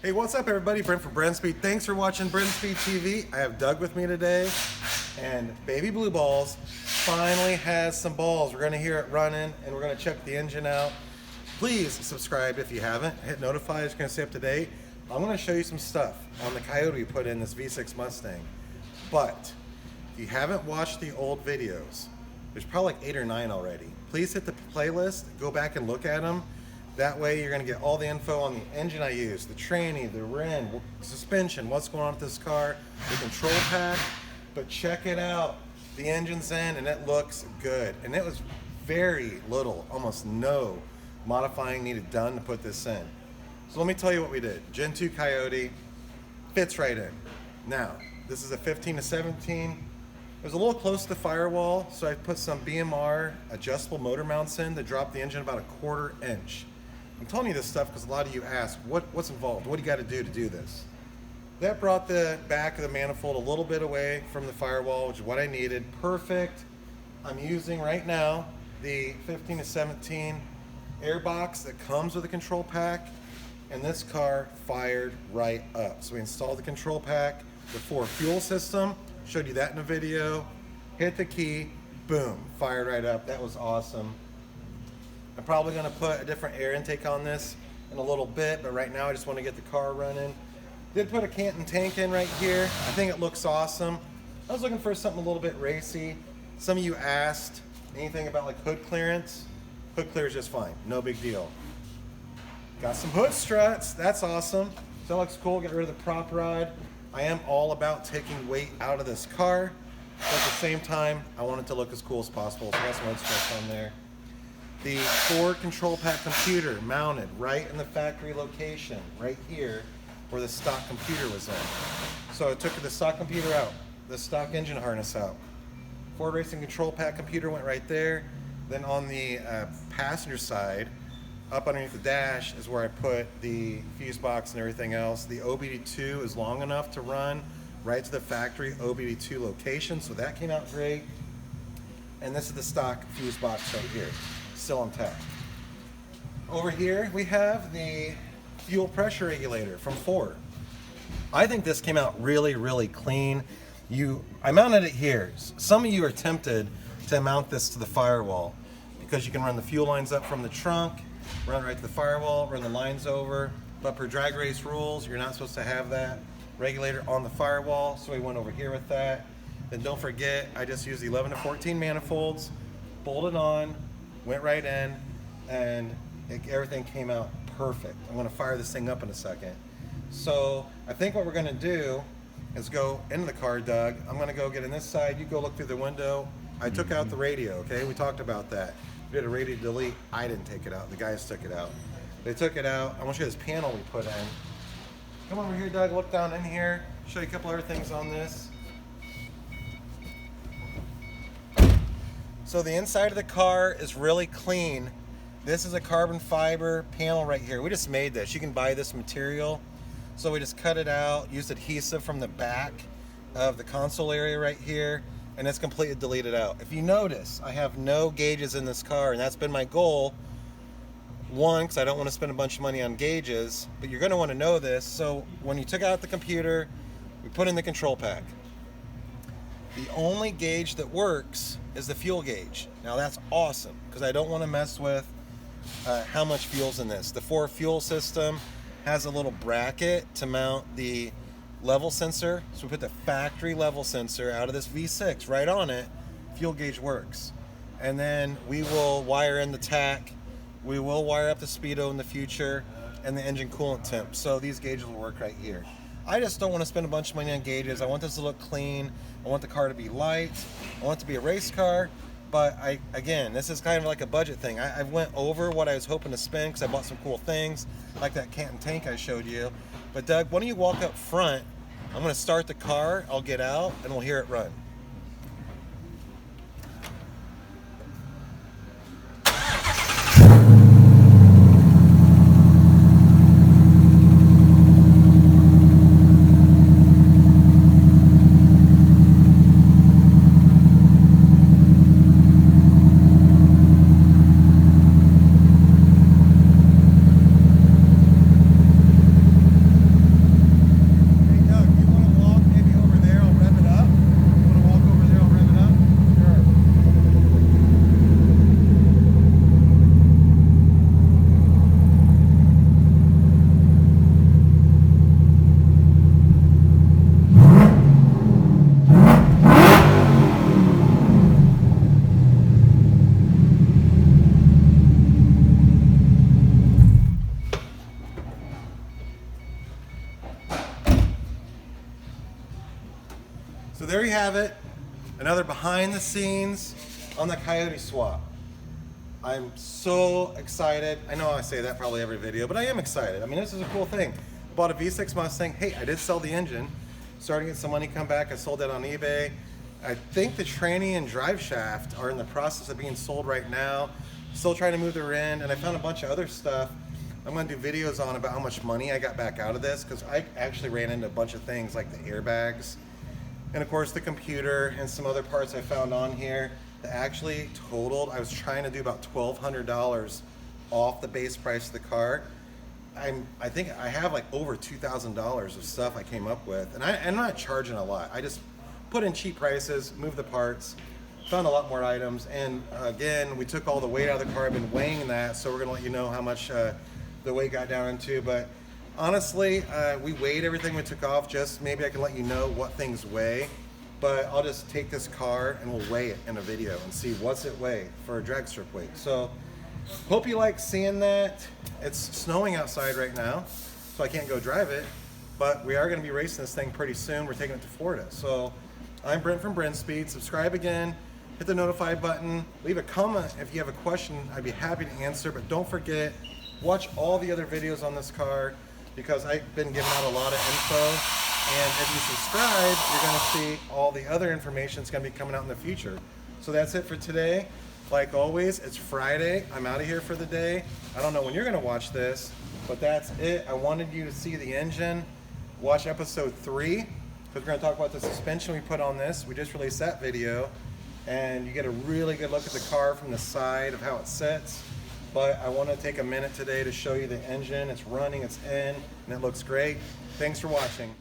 Hey, what's up everybody? Brent from Brenspeed. Thanks for watching Brenspeed TV. I have Doug with me today, and Baby Blue Balls finally has some balls. We're gonna hear it running, and we're gonna check the engine out. Please subscribe if you haven't. Hit notify, it's gonna stay up to date. I'm gonna show you some stuff on the Coyote we put in this V6 Mustang. But if you haven't watched the old videos, there's probably like 8 or 9 already. Please hit the playlist, go back and look at them. That way you're going to get all the info on the engine I use, the tranny, the rim, suspension, what's going on with this car, the control pack. But check it out. The engine's in and it looks good. And it was very little, almost no modifying needed done to put this in. So let me tell you what we did. Gen 2 Coyote fits right in. Now, this is a 15 to 17. It was a little close to the firewall, so I put some BMR adjustable motor mounts in to drop the engine about a 1/4 inch. I'm telling you this stuff because a lot of you ask, what's involved? What do you got to do this? That brought the back of the manifold a little bit away from the firewall, which is what I needed. Perfect. I'm using right now the 15 to 17 air box that comes with the control pack, and this car fired right up. So we installed the control pack, the 4 fuel system, showed you that in a video, hit the key, boom, fired right up. That was awesome. I'm probably going to put a different air intake on this in a little bit, but right now I just want to get the car running. Did put a Canton tank in right here. I think it looks awesome. I was looking for something a little bit racy. Some of you asked anything about like hood clearance. Hood clear is just fine, no big deal. Got some hood struts, that's awesome. So that looks cool, get rid of the prop rod. I am all about taking weight out of this car, but at the same time, I want it to look as cool as possible. So I got some hood struts on there. The 4 control pack computer mounted right in the factory location, right here where the stock computer was in. So I took the stock computer out, the stock engine harness out. Ford Racing control pack computer went right there. Then on the passenger side, up underneath the dash is where I put the fuse box and everything else. The OBD2 is long enough to run right to the factory OBD2 location, so that came out great. And this is the stock fuse box right here, still intact. Over here we have the fuel pressure regulator from Ford. I think this came out really, really clean. I mounted it here. Some of you are tempted to mount this to the firewall because you can run the fuel lines up from the trunk, run right to the firewall, run the lines over. But per drag race rules, you're not supposed to have that regulator on the firewall, so we went over here with that. Then don't forget, I just used the 11 to 14 manifolds, bolted on, went right in, and everything came out perfect. I'm going to fire this thing up in a second. So I think what we're going to do is go into the car, Doug. I'm going to go get in this side. You go look through the window. I took out the radio, okay? We talked about that. We did a radio delete. I didn't take it out. The guys took it out. They took it out. I want to show you this panel we put in. Come over here, Doug. Look down in here. Show you a couple other things on this. So the inside of the car is really clean. This is a carbon fiber panel right here. We just made this. You can buy this material. So we just cut it out, used adhesive from the back of the console area right here, and it's completely deleted out. If you notice, I have no gauges in this car, and that's been my goal. One, because I don't want to spend a bunch of money on gauges, but you're going to want to know this. So when you took out the computer, we put in the control pack. The only gauge that works is the fuel gauge. Now that's awesome, because I don't want to mess with how much fuel's in this. The 4 fuel system has a little bracket to mount the level sensor. So we put the factory level sensor out of this V6 right on it. Fuel gauge works. And then we will wire in the tach. We will wire up the speedo in the future and the engine coolant temp. So these gauges will work right here. I just don't want to spend a bunch of money on gauges. I want this to look clean. I want the car to be light. I want it to be a race car. But again, this is kind of like a budget thing. I went over what I was hoping to spend because I bought some cool things, like that Canton tank I showed you. But Doug, why don't you walk up front? I'm going to start the car, I'll get out, and we'll hear it run. there you have it. Another behind the scenes on the Coyote swap. I'm so excited. I know I say that probably every video, but I am excited. I mean, this is a cool thing. Bought a V6 Mustang. Hey, I did sell the engine. Starting to get some money come back. I sold that on eBay. I think the tranny and drive shaft are in the process of being sold right now. Still trying to move the RIN, and I found a bunch of other stuff I'm gonna do videos on about how much money I got back out of this, because I actually ran into a bunch of things like the airbags, and of course the computer and some other parts I found on here that actually totaled. I was trying to do about $1,200 off the base price of the car. I think I have like over $2,000 of stuff I came up with, and I'm not charging a lot. I just put in cheap prices, moved the parts, found a lot more items, and again, we took all the weight out of the car. I've been weighing that, so we're gonna let you know how much the weight got down into. But honestly, we weighed everything we took off. Just maybe I can let you know what things weigh. But I'll just take this car and we'll weigh it in a video and see what's it weigh for a drag strip weight. So hope you like seeing that. It's snowing outside right now, so I can't go drive it, but we are going to be racing this thing pretty soon. We're taking it to Florida. So I'm Brent from Brenspeed. Subscribe again, hit the notify button, leave a comment if you have a question. I'd be happy to answer, but don't forget, watch all the other videos on this car, because I've been giving out a lot of info. And if you subscribe, you're going to see all the other information that's going to be coming out in the future. So that's it for today. Like always, it's Friday. I'm out of here for the day. I don't know when you're going to watch this, but that's it. I wanted you to see the engine. Watch episode 3, because we're going to talk about the suspension we put on this. We just released that video, and you get a really good look at the car from the side of how it sits. But I want to take a minute today to show you the engine. It's running, it's in, and it looks great. Thanks for watching.